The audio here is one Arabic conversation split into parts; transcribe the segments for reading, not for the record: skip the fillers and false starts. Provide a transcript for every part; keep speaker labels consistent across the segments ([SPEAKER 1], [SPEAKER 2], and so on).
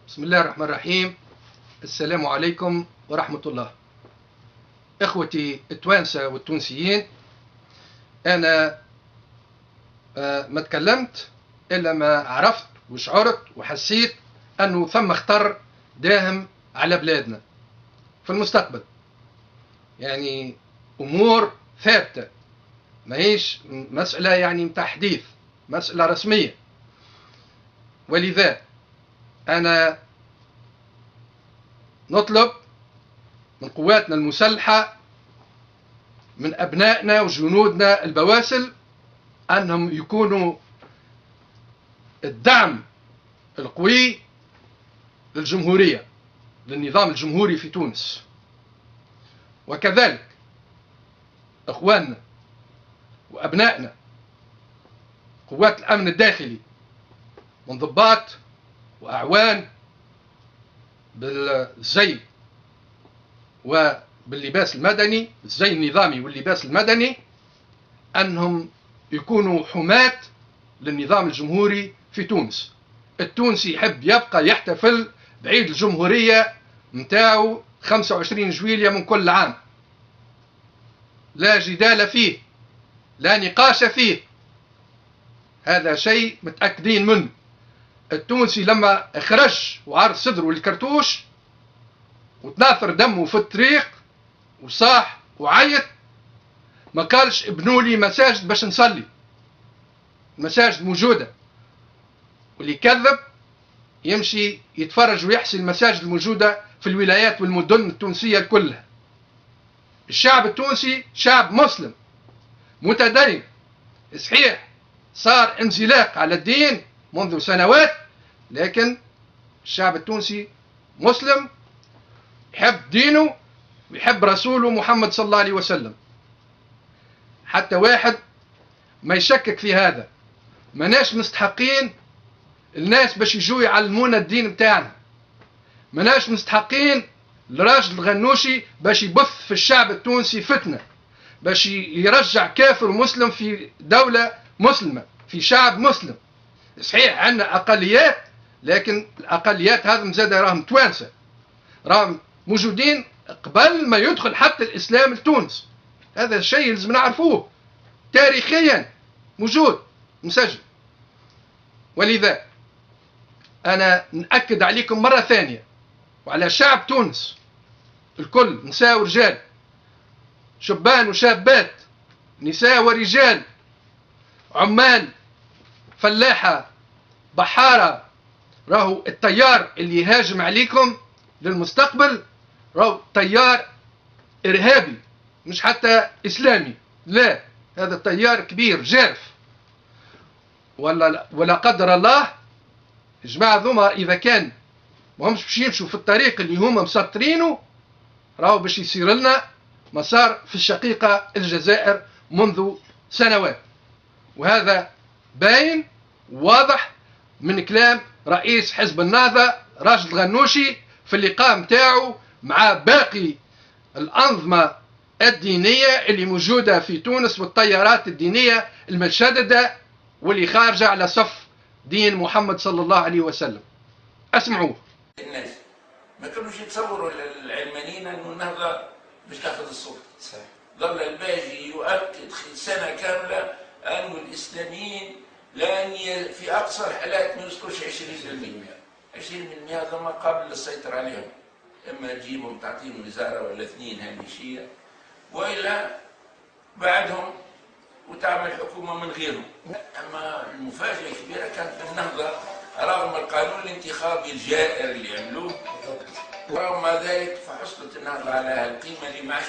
[SPEAKER 1] بسم الله الرحمن الرحيم. السلام عليكم ورحمة الله. إخوتي التوانسة والتونسيين، أنا ما تكلمت إلا ما عرفت وشعرت وحسيت أنه ثم خطر داهم على بلادنا في المستقبل. يعني أمور ثابتة، ماهيش مسألة يعني متاع حديث، مسألة رسمية. ولذا أنا نطلب من قواتنا المسلحة، من أبنائنا وجنودنا البواسل، أنهم يكونوا الدعم القوي للجمهورية، للنظام الجمهوري في تونس. وكذلك إخواننا وأبنائنا قوات الأمن الداخلي من ضباط وأعوان بالزي وباللباس المدني، الزي النظامي واللباس المدني، أنهم يكونوا حماة للنظام الجمهوري في تونس. التونسي يحب يبقى يحتفل بعيد الجمهورية متاعه 25 جويلية من كل عام، لا جدال فيه، لا نقاش فيه، هذا شيء متأكدين منه. التونسي لما خرج وعرض صدره للكرتوش وتناثر دمه في الطريق وصاح وعيط، ما قالش ابنوا لي مساجد باش نصلي، المساجد موجودة، واللي يكذب يمشي يتفرج ويحصي المساجد الموجودة في الولايات والمدن التونسية كلها. الشعب التونسي شعب مسلم متدين، صحيح صار انزلاق على الدين منذ سنوات، لكن الشعب التونسي مسلم، يحب دينه ويحب رسوله محمد صلى الله عليه وسلم. حتى واحد ما يشكك في هذا. مناش مستحقين الناس باش يجوا يعلمونا الدين بتاعنا، مناش مستحقين الراجل الغنوشي باش يبث في الشعب التونسي فتنة، باش يرجع كافر ومسلم في دولة مسلمة، في شعب مسلم. صحيح عندنا أقليات، لكن الأقليات هذا مزادة راهم توانسة، راهم موجودين قبل ما يدخل حتى الإسلام لتونس. هذا الشيء لازم نعرفوه، تاريخيا موجود مسجل. ولذا أنا نأكد عليكم مرة ثانية وعلى شعب تونس الكل، نساء ورجال، شبان وشابات، نساء ورجال، عمال، فلاحة، بحارة، راهو التيار اللي يهاجم عليكم للمستقبل راهو تيار إرهابي، مش حتى إسلامي، لا، هذا التيار كبير جارف. ولا قدر الله الجماعة ذوما إذا كان ما همش باش يمشوا في الطريق اللي هما مسطرينه، راهو باش يصير لنا مسار في الشقيقة الجزائر منذ سنوات. وهذا باين واضح من كلام رئيس حزب النهضة راشد الغنوشي في اللقاء متاعه مع باقي الأنظمة الدينية اللي موجودة في تونس والتيارات الدينية المتشددة واللي خارجة على صف دين محمد صلى الله عليه وسلم. اسمعوه.
[SPEAKER 2] الناس ما كانوش يتصوروا العلمانيين انه النهضه باش تاخذ السلطه. صحيح. ظل الباجي يؤكد سنه كامله انه الاسلاميين لان في اقصى الحالات ما يوصلوش 20%. 20% هذا ما قابل للسيطره عليهم، اما تجيبهم تعطيهم وزاره ولا اثنين هامشيه، والا بعدهم وتعمل حكومه من غيرهم. اما المفاجاه الكبيره كانت في النهضه رغم القانون الانتخابي الجائر اللي عملوه، ورغم ذلك فحصلت النهضه على هالقيمه اللي ما عادش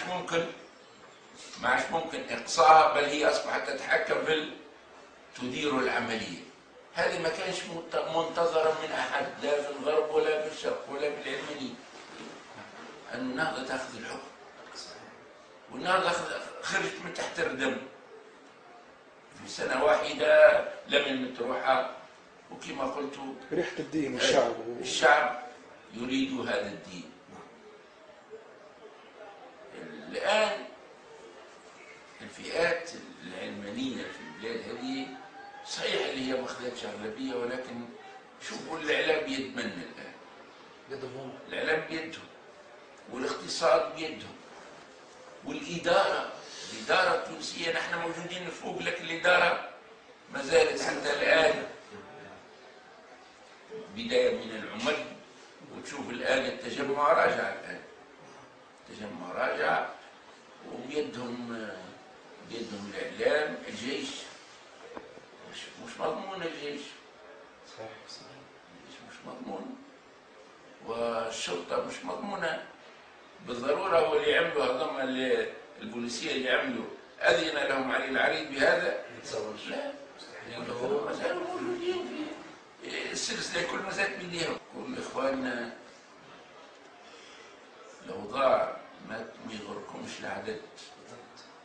[SPEAKER 2] ممكن اقصاها، بل هي اصبحت تتحكم في تدير العمليه. هذه ما كانش منتظرا من احد، لا في الغرب ولا في الشرق ولا في العلمانيين، ان النهضه تاخذ الحكم. والنهضه خرجت من تحت الردم في سنه واحده لملمت روحها، وكما قلت
[SPEAKER 3] ريحة الدين
[SPEAKER 2] الشعب يريد هذا الدين. الآن الفئات العلمانية في البلاد هذه صحيح اللي هي ما خذتش أغلبية، ولكن شوفوا الإعلام يتمنى الآن الإعلام بيدهم، والاقتصاد بيدهم، والإدارة، الإدارة التونسية نحن موجودين فوق، لكن الإدارة ما زالت حتى الآن بداية من العمل. وتشوف الآن التجمع راجع، الآن التجمع راجع، وبيدهم الإعلام. الجيش مش مضمون، الجيش مش مضمون، والشرطة مش مضمونة بالضرورة. هو اللي عملوا هذوما البوليسية اللي عملوا أذن لهم علي العريض بهذا؟ لا، ما زالوا موجودين في السلسلة، كل ما زالت بيديهم. كل إخواننا لو ضاع ما يغركمش العدد،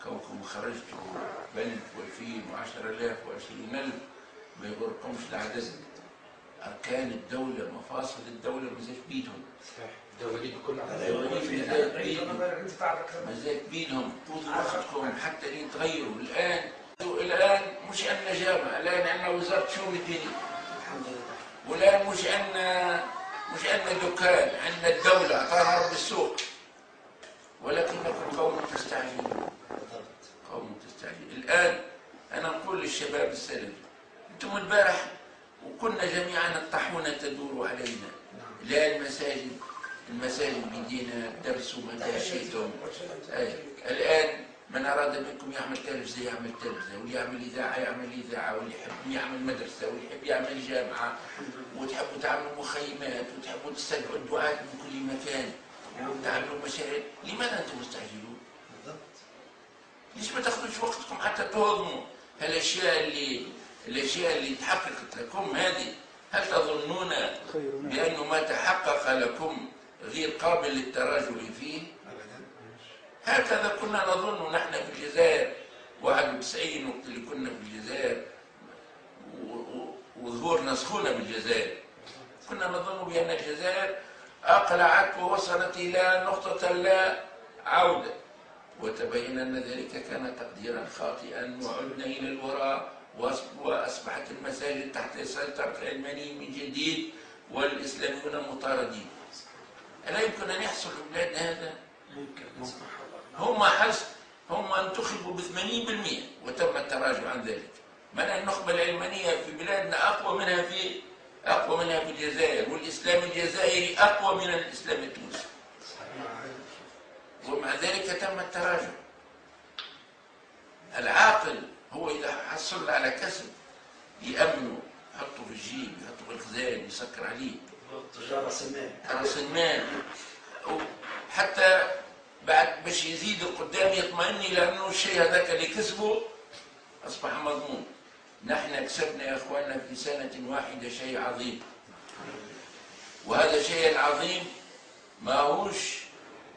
[SPEAKER 2] كونكم خرجتوا بلد و2000 و10,000 و20,000 ما يغركمش العدد. أركان الدولة، مفاصل الدولة ما زالت بيدهم.
[SPEAKER 3] الدواليب كلها
[SPEAKER 2] ما زالت بيدهم. خذوا وقتكم حتى لين تغيروا. الآن مش عندنا جامعة، الآن عندنا وزارة شؤون الدينية. والآن مش عندنا دكان، عندنا الدولة أعطانا رب السوق. ولكنكم قوم تستعجلون، قوم تستعجلون. الآن أنا نقول للشباب السلفي، أنتم البارح وكنا جميعا الطاحونة تدور علينا. لا المساجد بيدينا درس وما شئتم. الآن من أراد منكم يعمل تلفزة يعمل تلفزة، واللي يعمل إذاعة يعمل إذاعة، واللي يحب يعمل مدرسة، واللي يحب يعمل جامعة، وتحبوا تعملوا مخيمات، وتحبوا تستدعوا الدعاة من كل مكان، وتعملوا مشاريع. لماذا أنتم مستعجلون؟ ليش ما تاخذوش وقتكم حتى تهضموا الأشياء اللي تحققت لكم هذه؟ هل تظنون بأنه ما تحقق لكم غير قابل للتراجع فيه؟ هكذا كنا نظن نحن في الجزائر 91 وقت اللي كنا في الجزائر وظهورنا سخونة بالجزائر، كنا نظن بأن الجزائر أقلعت ووصلت إلى نقطة لا عودة، وتبين أن ذلك كان تقديرا خاطئا، وعدنا إلى الوراء، وأصبحت المساجد تحت سيطرة العلمانيين من جديد، والإسلاميون مطاردين. ألا يمكن أن يحصل في بلادنا هذا؟ هم انتخبوا ب80% وتم التراجع عن ذلك. من النخبة العلمانية في بلادنا أقوى منها في الجزائر، والإسلام الجزائري أقوى من الإسلام التونسي، ومع ذلك تم التراجع. العاقل هو إذا حصل على كسب يأمنه، يحطه في الجيب، يحطه في الخزان، يسكر عليه رأس المال، حتى بعد باش يزيد القدام يطمئن إلى أنه الشيء هذاك اللي كسبه أصبح مضمون. نحن كسبنا يا أخواننا في سنة واحدة شيء عظيم، وهذا الشيء العظيم ما هوش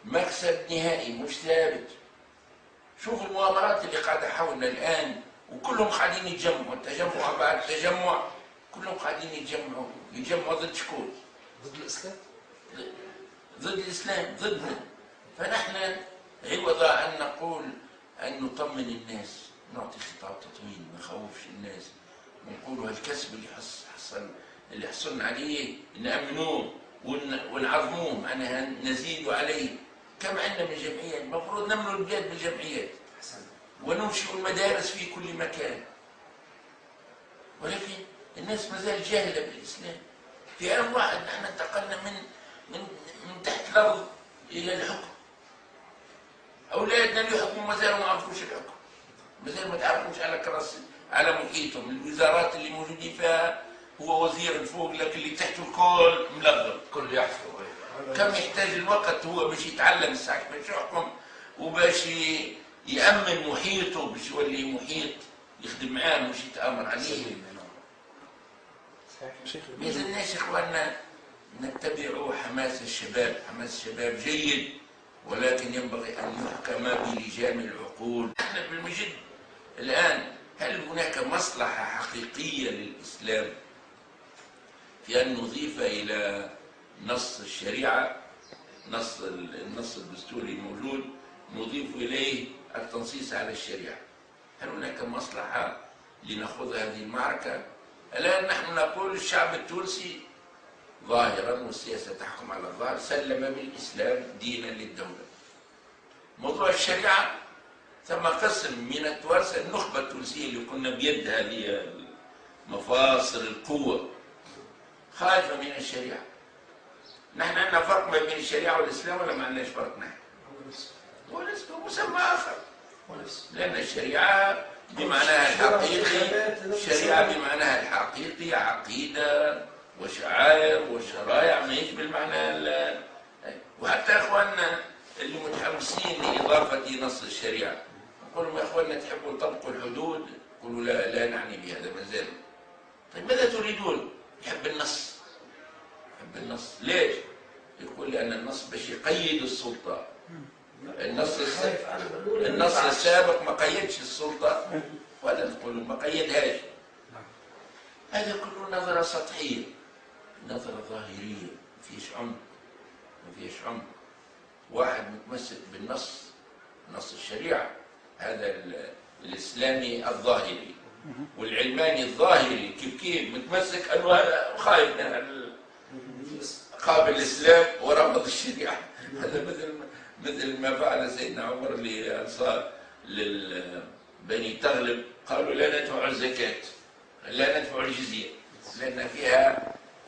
[SPEAKER 2] مكسب نهائي، مش ثابت. شوفوا المؤامرات اللي قاعدة حولنا الآن، وكلهم قاعدين يتجمعوا، تجمع بعد تجمع، كلهم قاعدين يتجمعوا ضد شكون؟
[SPEAKER 3] ضد الإسلام،
[SPEAKER 2] ضد الإسلام، ضدنا. فنحن عوض أن نقول أن نطمن الناس، نعطي خطاب تطمين، ما نخوفش الناس، ونقولوا الكسب اللي حصلنا عليه نأمنوه ونعظموه، معناها نزيد عليه. كم عندنا من جمعيات، المفروض نملوا البلاد بالجمعيات وننشئ المدارس في كل مكان. ولكن الناس ما زالت جاهلة بالإسلام. في عام واحد نحن انتقلنا من تحت الأرض إلى الحكم. أولادنا اللي يحكموا ما زالوا ما عرفوش الحكم، ما زالوا ما تعرفوش على كراسي، على محيطهم. الوزارات اللي موجودين فيها هو وزير الفوق، لكن اللي تحته الكل ملغم،
[SPEAKER 3] كل يحفظ.
[SPEAKER 2] كم يحتاج الوقت هو باش يتعلم الساعة باش يحكم، وباش يأمن محيطه، باش يولي محيط يخدم معاه مش يتآمر عليه. ما زلناش إخواننا نتبع حماس الشباب. حماس الشباب جيد، ولكن ينبغي أن يحكم بلجام العقول. نحن بالمجد الآن، هل هناك مصلحة حقيقية للإسلام في أن نضيف إلى نص الشريعة، النص الدستوري الموجود، نضيف إليه التنصيص على الشريعة؟ هل هناك مصلحة لنأخذ هذه المعركة؟ الآن نحن نقول الشعب التونسي ظاهرا والسياسة تحكم على الظاهر، سلم بالإسلام دينا للدولة. موضوع الشريعة ثم قسم من التوانسة، النخبة التونسية اللي كنا بيد هذه مفاصل القوة خايفة من الشريعة. نحن عندنا فرق ما بين الشريعة والإسلام ولا ما عندناش فرق؟ نحن وليس مسمى آخر، لأن الشريعة بمعناها الحقيقي، الشريعة بمعناها الحقيقي عقيدة وشعائر وشرائع، ما يجي بالمعنى وحتى اخواننا اللي متحمسين لاضافه نص الشريعه نقول لهم يا اخواننا تحبوا تطبقوا الحدود؟ يقولوا لا نعني بهذا ما زال. طيب ماذا تريدون؟ يحب النص. يحب النص ليش؟ يقول لان النص باش يقيد السلطه. النص السابق ما قيدش السلطه، ولا تقولوا ما قيدهاش. هذا كله نظرة سطحية، نظرة ظاهرية، ما فيش عمق، ما فيش عمق. واحد متمسك بالنص، نص الشريعة، هذا الإسلامي الظاهري، والعلماني الظاهري كيف متمسك أنه هذا خايف من قابل الإسلام ورفض الشريعة. هذا مثل ما فعل سيدنا عمر لأنصار لبني تغلب، قالوا لا ندفع الزكاة، لا ندفع الجزية لأن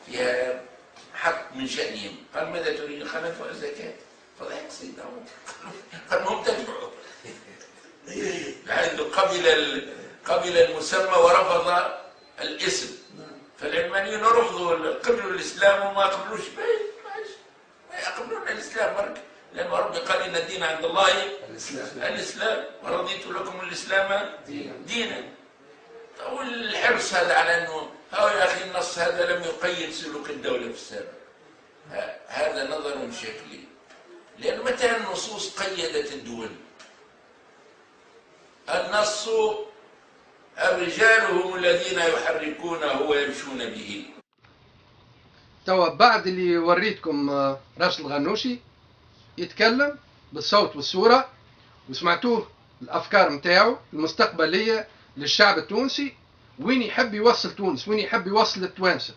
[SPEAKER 2] فيها حق من شأنهم. قال ماذا تريد؟ قال ندفع الزكاة. فضحك سيدنا عمر، قال هم تدفعوا. لأنه قبل المسمى ورفض الاسم. فالعلمانيون رفضوا، قبلوا الإسلام وما قبلوش، ما يقبلون الإسلام برك، لأن ربي قال إن الدين عند الله الإسلام ورضيت لكم الإسلام دينا. والحرص هذا على أنه يا أخي النص هذا لم يقيد سلوك الدولة في السابق، هذا نظر شكلي. لأن متى النصوص قيدت الدول؟ النص الرجال هم الذين يحركونه ويمشون به.
[SPEAKER 1] توا بعد اللي وريتكم راشد الغنوشي يتكلم بالصوت والصورة وسمعتوه الأفكار متاعه المستقبلية للشعب التونسي، وين يحب يوصل تونس، وين يحب يوصل التوانسة.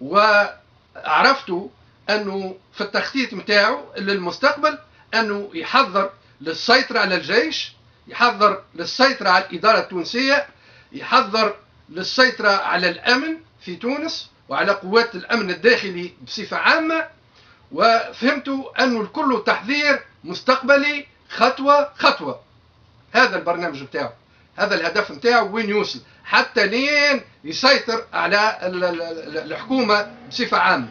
[SPEAKER 1] وعرفتوا أنه في التخطيط متاعه للمستقبل أنه يحضر للسيطرة على الجيش، يحضر للسيطرة على الإدارة التونسية، يحضر للسيطرة على الأمن في تونس وعلى قوات الأمن الداخلي بصفة عامة. وفهمتوا أنه الكل تحضير مستقبلي خطوة خطوة. هذا البرنامج متاعه، هذا الهدف متاعه، وين يوصل حتى لين يسيطر على الحكومة بصفة عامة،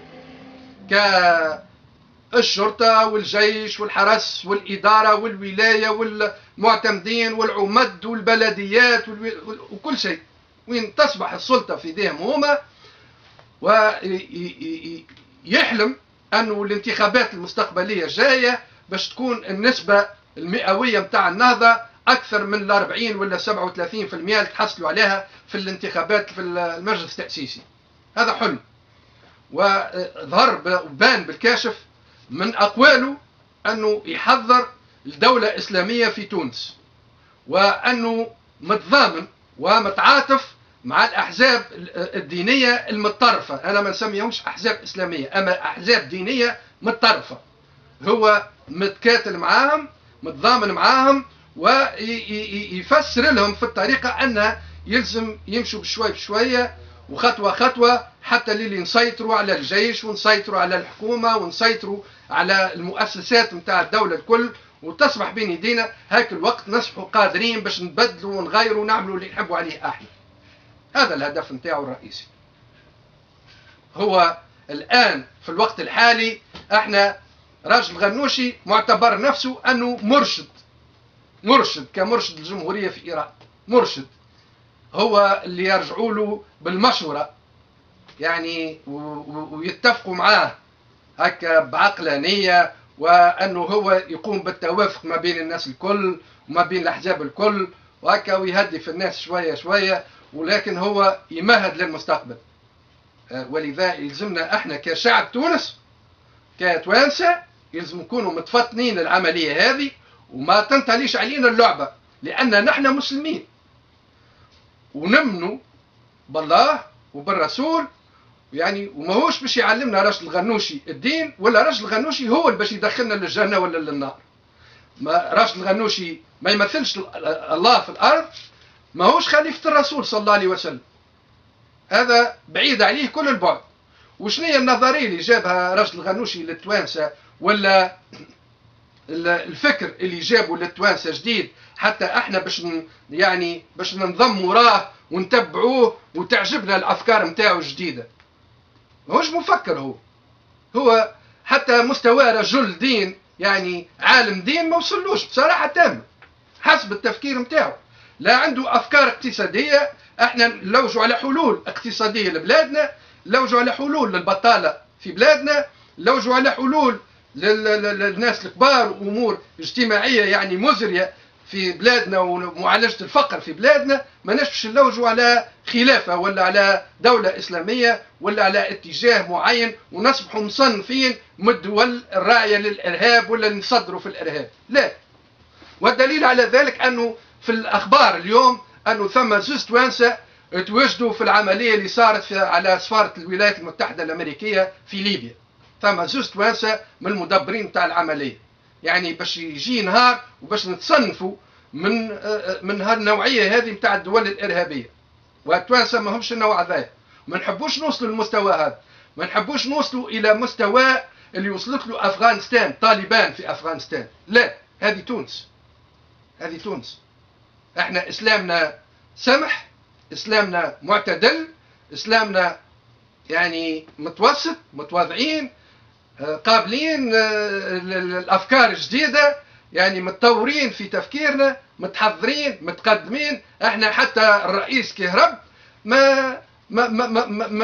[SPEAKER 1] كالشرطة والجيش والحرس والإدارة والولاية والمعتمدين والعمد والبلديات وكل شيء، وين تصبح السلطة في يديهم هما. ويحلم أنه الانتخابات المستقبلية الجاية باش تكون النسبة المئوية متاع النهضة أكثر من 40 ولا 37% اللي تحصلوا عليها في الانتخابات في المجلس التأسيسي. هذا حلم، وظهر وبان بالكاشف من أقواله أنه يحضر الدولة إسلامية في تونس، وأنه متضامن ومتعاطف مع الأحزاب الدينية المتطرفة. أنا ما نسميهمش أحزاب إسلامية، أما أحزاب دينية متطرفة. هو متكاتل معاهم، متضامن معاهم، ويفسر لهم في الطريقة أن يلزم يمشوا بشوية بشوية وخطوة خطوة حتى اللي نسيطروا على الجيش ونسيطروا على الحكومة ونسيطروا على المؤسسات متاع الدولة الكل، وتصبح بين يدينا هاك الوقت نصبحوا قادرين باش نبدلوا ونغيروا ونعملوا اللي نحبوا عليه احنا. هذا الهدف متاعه الرئيسي. هو الآن في الوقت الحالي احنا راجل غنوشي معتبر نفسه أنه مرشد كمرشد الجمهورية في إيران، مرشد هو اللي يرجعوا له بالمشورة يعني ويتفقوا معاه هكا بعقلانية، وأنه هو يقوم بالتوافق ما بين الناس الكل وما بين الأحزاب الكل وهكا ويهدي في الناس شوية شوية، ولكن هو يمهد للمستقبل. ولذا يلزمنا احنا كشعب تونس كتوانسة يلزم نكونوا متفطنين العملية هذه وما تنتهيش علينا اللعبة، لأن نحن مسلمين ونمنوا بالله وبالرسول يعني وماهوش باش يعلمنا راشد الغنوشي الدين، ولا راشد الغنوشي هو اللي باش يدخلنا للجنة ولا للنار. ما راشد الغنوشي ما يمثلش الله في الأرض، ماهوش خليفة الرسول صلى الله عليه وسلم، هذا بعيد عليه كل البعد. وشنو هي النظرية اللي جابها راشد الغنوشي للتوانسة، ولا الفكر اللي جابه للتوانسة جديد حتى احنا باش ننضم وراه ونتبعوه وتعجبنا الافكار نتاعو الجديده؟ ماهوش مفكر، هو حتى مستوى رجل دين يعني عالم دين ما وصلوش بصراحه تامه حسب التفكير نتاعو. لا عنده افكار اقتصاديه، احنا نلوجوا على حلول اقتصاديه لبلادنا، نلوجوا على حلول للبطاله في بلادنا، نلوجوا على حلول للناس الكبار وامور اجتماعيه يعني مزريه في بلادنا ومعالجه الفقر في بلادنا. ما باش نلوجوا على خلافه ولا على دوله اسلاميه ولا على اتجاه معين ونصبحوا مصنفين من الدول الراعيه للارهاب ولا نصدروا في الارهاب، لا. والدليل على ذلك انه في الاخبار اليوم انه ثم زوز توانسه تواجدوا في العمليه اللي صارت على سفاره الولايات المتحده الامريكيه في ليبيا. ثم زوز توانسه من المدبرين نتاع العمليه، يعني باش يجي نهار وباش نتصنفوا من هالنوعيه هذه نتاع الدول الارهابيه. والتوانسه ما همش النوع ذا، ما نحبوش نوصلوا للمستوى هذا، ما نحبوش نوصلوا الى مستوى اللي وصلت له افغانستان، طالبان في افغانستان، لا. هذه تونس، هذه تونس. احنا اسلامنا سمح، اسلامنا معتدل، اسلامنا يعني متوسط، متواضعين، قابلين الافكار الجديده، يعني متطورين في تفكيرنا، متحضرين، متقدمين. احنا حتى الرئيس كهرب ما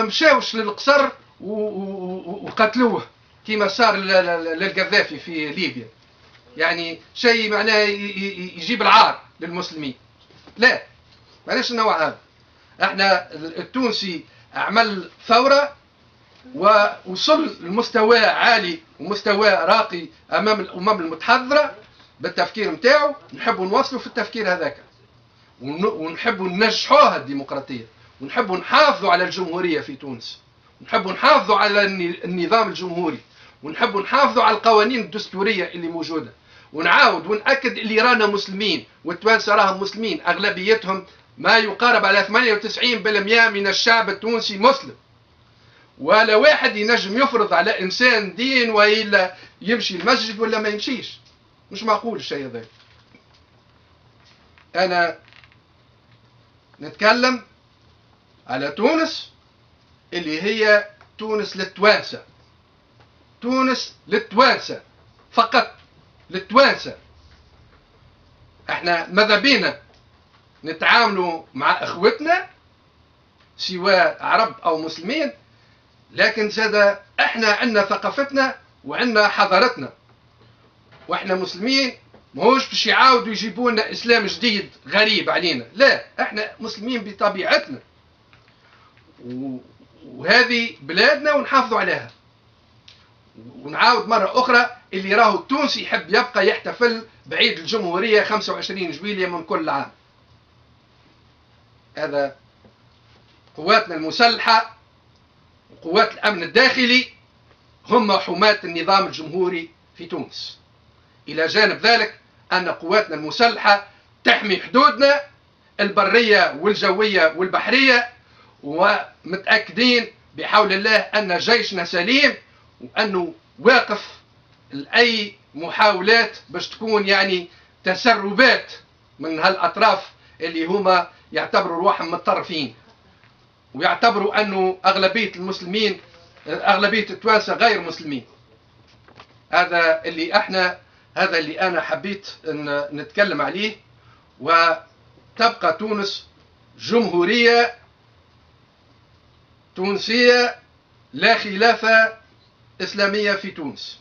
[SPEAKER 1] مشاوش للقصر وقتلوه كما صار للقذافي في ليبيا، يعني شيء معناه يجيب العار للمسلمين، لا. معليش النوع هذا. احنا التونسي عمل ثورة ووصل لمستوى عالي ومستوى راقي امام الامم المتحضرة بالتفكير نتاعو. نحبوا نوصلوا في التفكير هذاك، ونحبوا ننجحوها الديمقراطية، ونحبوا نحافظوا على الجمهورية في تونس، ونحبوا نحافظوا على النظام الجمهوري، ونحبوا نحافظوا على القوانين الدستورية اللي موجودة. ونعاود ونأكد اللي رانا مسلمين، والتوانسة راهم مسلمين، أغلبيتهم ما يقارب على 98% من الشعب التونسي مسلم. ولا واحد ينجم يفرض على إنسان دين وإلا يمشي المسجد ولا ما يمشيش، مش معقول الشيء هذا. أنا نتكلم على تونس اللي هي تونس للتوانسة، تونس للتوانسة فقط، للتوانسة. احنا ماذا بينا نتعاملوا مع اخوتنا سواء عرب او مسلمين، لكن زاد احنا عندنا ثقافتنا وعندنا حضارتنا، واحنا مسلمين ماهوش باش يعاودوا يجيبوا لنا اسلام جديد غريب علينا، لا. احنا مسلمين بطبيعتنا، وهذه بلادنا ونحافظوا عليها. ونعاود مرة أخرى اللي راهو التونسي يحب يبقى يحتفل بعيد الجمهورية 25 جويلية من كل عام. هذا قواتنا المسلحة وقوات الأمن الداخلي هم حماة النظام الجمهوري في تونس. إلى جانب ذلك أن قواتنا المسلحة تحمي حدودنا البرية والجوية والبحرية، ومتأكدين بحول الله أن جيشنا سليم وأنه واقف لأي محاولات باش تكون يعني تسربات من هالأطراف اللي هما يعتبروا روحهم متطرفين، ويعتبروا أنه أغلبية المسلمين، أغلبية التوانسة غير مسلمين. هذا اللي أنا حبيت أن نتكلم عليه. وتبقى تونس جمهورية تونسية لا خلافة إسلامية في تونس.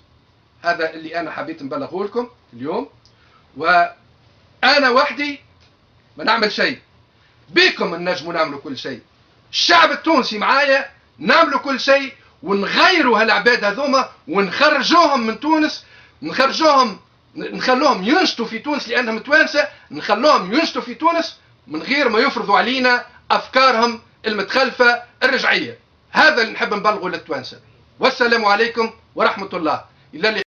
[SPEAKER 1] هذا اللي أنا حبيت نبلغه لكم اليوم. وأنا وحدي ما نعمل شيء، بكم نجموا نعملوا كل شيء. الشعب التونسي معايا نعملوا كل شيء، ونغيروا هالعباد هذوما ونخرجوهم من تونس، نخلوهم ينشطوا في تونس لأنهم توانسة، نخلوهم ينشطوا في تونس من غير ما يفرضوا علينا أفكارهم المتخلفة الرجعية. هذا اللي نحب نبلغه للتوانسه. والسلام عليكم ورحمه الله. إلى